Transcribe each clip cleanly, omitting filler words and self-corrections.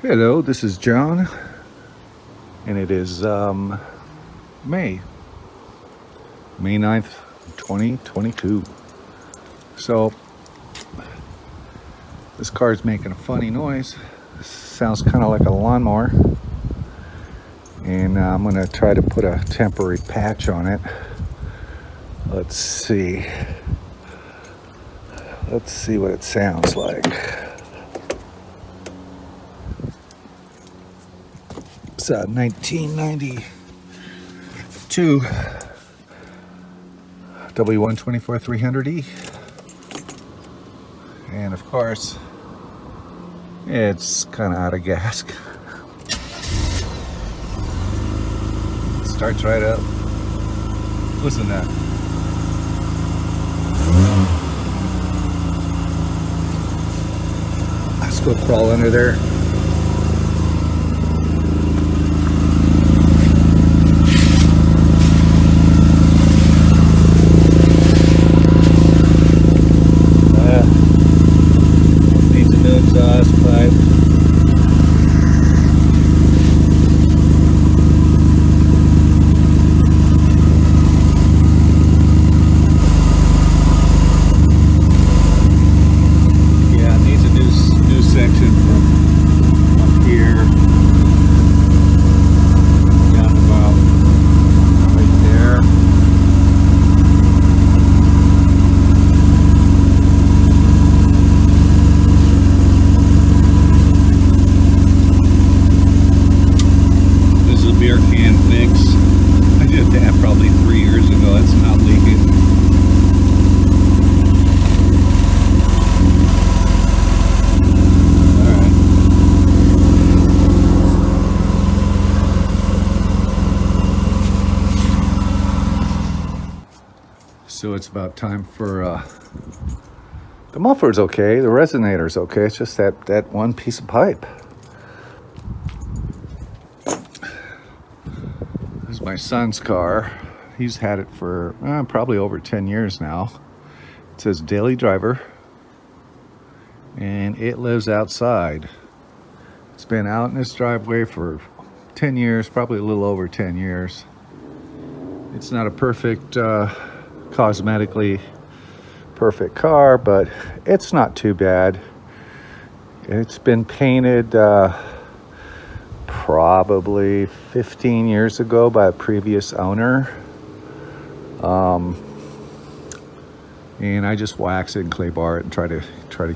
Hello, this is John, and it is May, May 9th, 2022. So, this car's making a funny noise. Sounds kind of like a lawnmower, and I'm going to try to put a temporary patch on it. Let's see. Let's see what it sounds like. It's a 1992 W124 300E. And of course, it's kind of out of gas. It starts right up. Listen to that. Let's go crawl under there. Needs a new exhaust pipe. Yeah, it needs a new section from up here down about right there. This is a beer can fix. I did that probably 3 years ago. It's not leaking. So it's about time for the muffler's okay, the resonator's okay. It's just that one piece of pipe. This is my son's car. He's had it for probably over 10 years now. It says daily driver, and it lives outside. It's been out in this driveway for 10 years, probably a little over 10 years. It's not a perfect cosmetically perfect car, but it's not too bad. It's been painted probably 15 years ago by a previous owner, and I just wax it and clay bar it and try to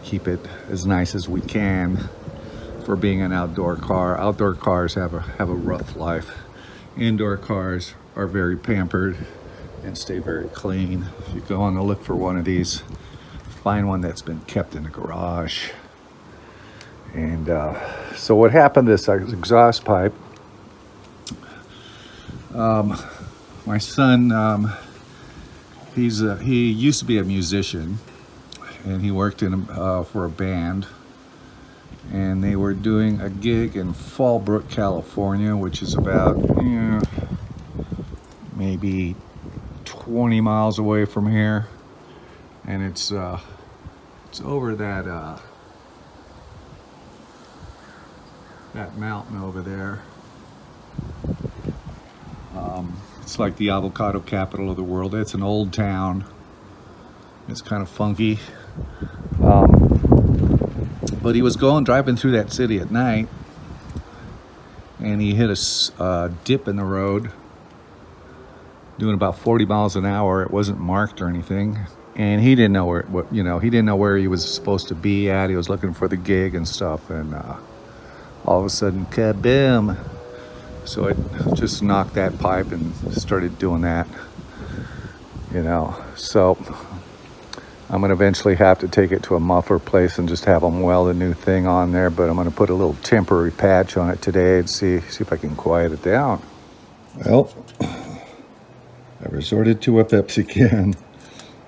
keep it as nice as we can for being an outdoor car. Outdoor cars have a rough life. Indoor cars are very pampered and stay very clean. If you go on the look for one of these, find one that's been kept in the garage. And so what happened to this exhaust pipe, my son, he used to be a musician, and he worked for a band, and they were doing a gig in Fallbrook, California, which is about maybe 20 miles away from here, and it's over that mountain over there. It's like the avocado capital of the world. It's an old town. It's kind of funky, but he was driving through that city at night, and he hit a dip in the road doing about 40 miles an hour. It wasn't marked or anything, and he didn't know he didn't know where he was supposed to be at. He was looking for the gig and stuff, and all of a sudden, kaboom! So it just knocked that pipe and started doing that, So I'm gonna eventually have to take it to a muffler place and just have them weld a new thing on there. But I'm gonna put a little temporary patch on it today and see if I can quiet it down. Well, I resorted to a Pepsi can.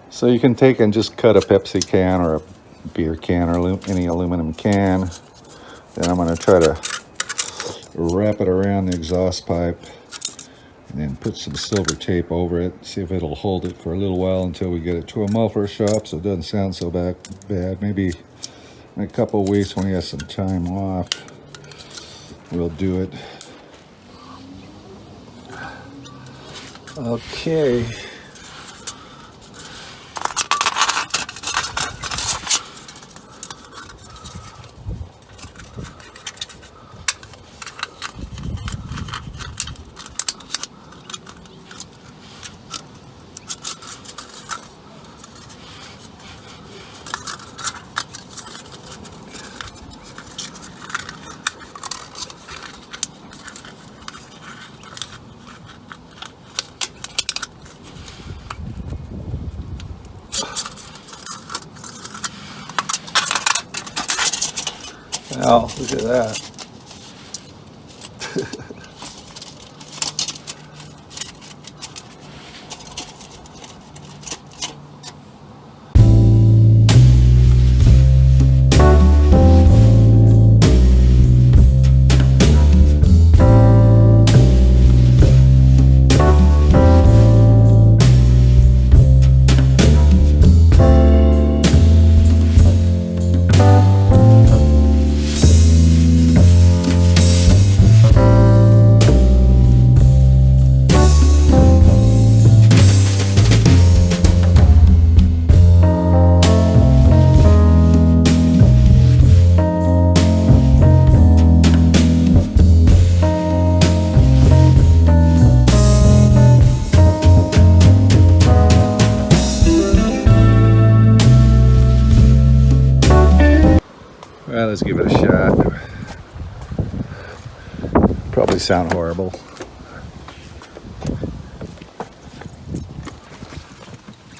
So you can take and just cut a Pepsi can or a beer can or any aluminum can. Then I'm going to try to wrap it around the exhaust pipe and then put some silver tape over it. See if it'll hold it for a little while until we get it to a muffler shop so it doesn't sound so bad. Maybe in a couple of weeks when he has some time off. we'll do it. Okay. Oh, look at that. Well, let's give it a shot. Probably sound horrible.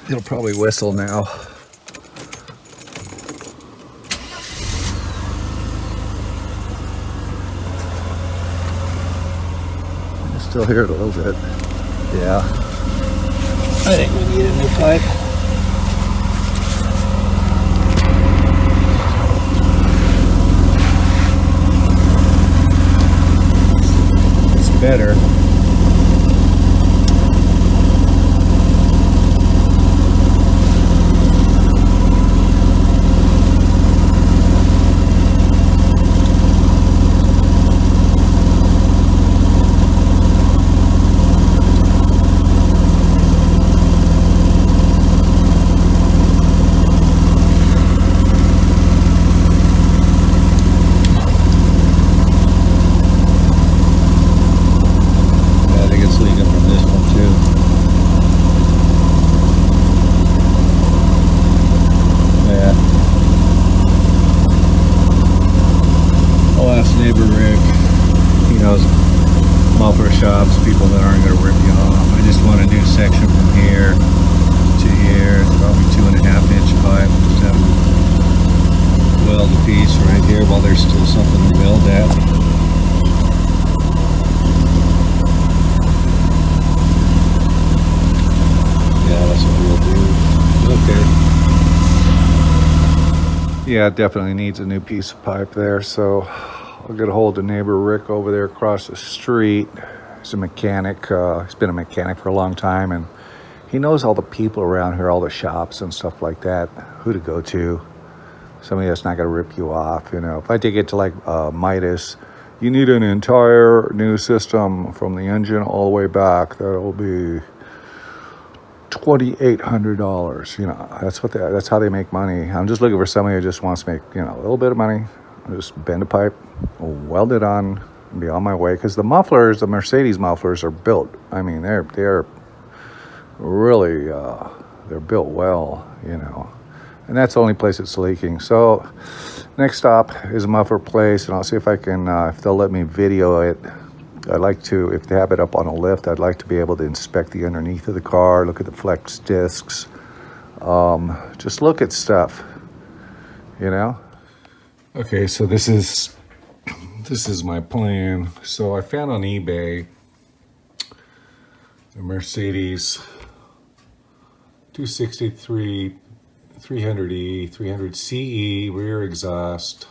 It'll probably whistle now. I still hear it a little bit. Yeah. I think we need a new pipe. Better. Muffler shops, people that aren't going to rip you off. I just want a new section from here to here. It's probably 2.5-inch pipe. Just have them weld a piece right here while there's still something to weld at. Yeah, that's what we'll do. Okay. Yeah, it definitely needs a new piece of pipe there, so I'll get a hold of neighbor Rick over there across the street. He's a mechanic. He's been a mechanic for a long time, and he knows all the people around here, all the shops and stuff like that, who to go to. Somebody that's not going to rip you off, you know. If I take it to like Midas, you need an entire new system from the engine all the way back. That'll be $2,800. You know, that's how they make money. I'm just looking for somebody who just wants to make, you know, a little bit of money. I'll just bend a pipe, weld it on, and be on my way. Because the mufflers, the Mercedes mufflers, are built. I mean, they're really they're built well, you know. And that's the only place it's leaking. So next stop is a muffler place, and I'll see if I can, if they'll let me video it. I'd like to, if they have it up on a lift, I'd like to be able to inspect the underneath of the car, look at the flex discs, just look at stuff, you know. Okay, so this is my plan. So I found on eBay the Mercedes 263 300E 300CE rear exhaust.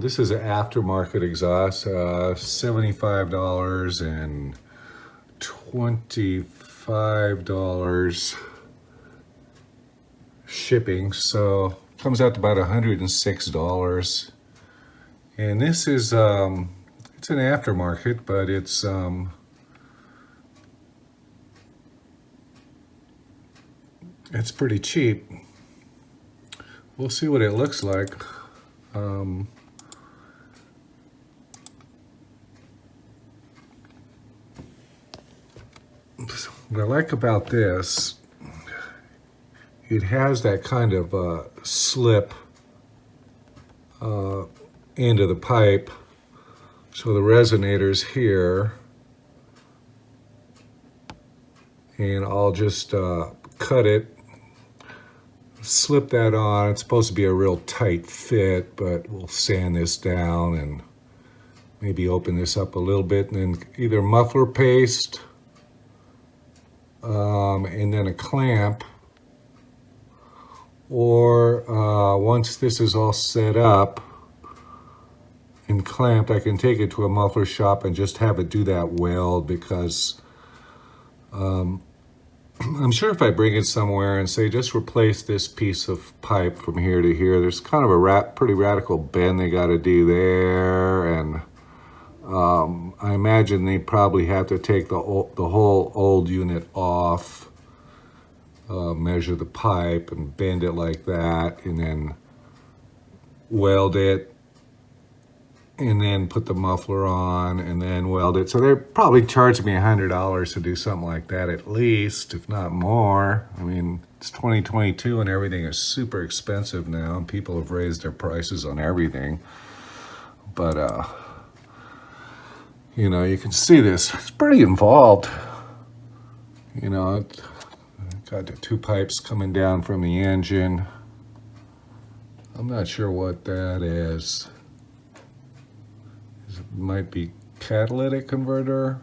This is an aftermarket exhaust, $75 and $25 shipping, so comes out to about $106. And this is It's an aftermarket, but it's pretty cheap. We'll see what it looks like. What I like about this, it has that kind of slip end of the pipe. So the resonator's here, and I'll just cut it, slip that on. It's supposed to be a real tight fit, but we'll sand this down and maybe open this up a little bit, and then either muffler paste and then a clamp, or once this is all set up and clamped, I can take it to a muffler shop and just have it do that weld, because I'm sure if I bring it somewhere and say just replace this piece of pipe from here to here, there's kind of a pretty radical bend they got to do there, and I imagine they probably have to take the whole old unit off, measure the pipe and bend it like that, and then weld it, and then put the muffler on, and then weld it. So they're probably charging me $100 to do something like that, at least, if not more. I mean, it's 2022 and everything is super expensive now, and people have raised their prices on everything. But you know, you can see this. It's pretty involved. You know, got the two pipes coming down from the engine. I'm not sure what that is. It might be catalytic converter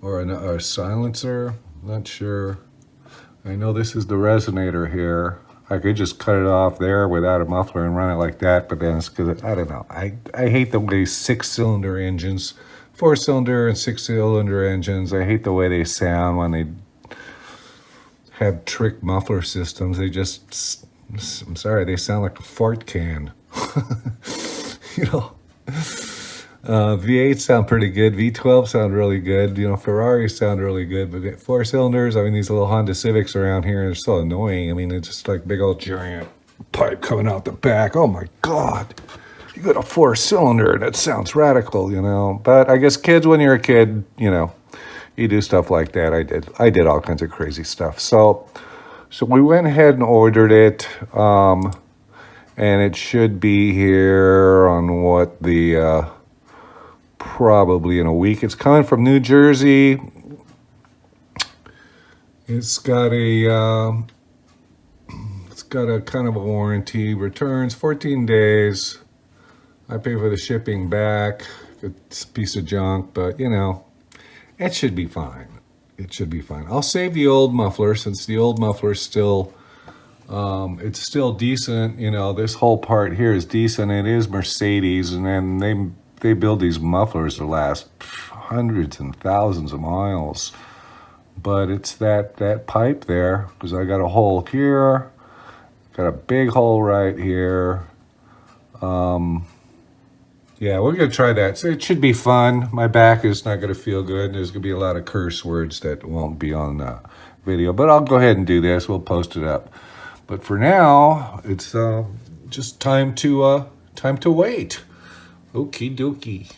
or a silencer. Not sure. I know this is the resonator here. I could just cut it off there without a muffler and run it like that, but then it's because, I don't know. I hate the way 6-cylinder engines, 4-cylinder and 6-cylinder engines, I hate the way they sound when they have trick muffler systems. They just, I'm sorry, they sound like a fart can. You know, V8 sound pretty good. V12 sound really good. You know, Ferraris sound really good, but 4-cylinders, I mean, these little Honda Civics around here are so annoying. I mean, it's just like big old giant pipe coming out the back. Oh my God, you got a 4-cylinder. That sounds radical, you know. But I guess kids, when you're a kid, you know, you do stuff like that. I did all kinds of crazy stuff. So we went ahead and ordered it. And it should be here on what the, probably in a week. It's coming from New Jersey. It's got a kind of a warranty. Returns 14 days. I pay for the shipping back if it's a piece of junk, but you know, it should be fine. It should be fine. I'll save the old muffler, since the old muffler is still, it's still decent. You know, this whole part here is decent. It is Mercedes, and then they build these mufflers that last hundreds and thousands of miles. But it's that pipe there, because I got a hole here, got a big hole right here. Yeah, we're gonna try that. So it should be fun. My back is not gonna feel good. There's gonna be a lot of curse words that won't be on the video, but I'll go ahead and do this. We'll post it up. But for now, it's just time to wait. Okie dokie.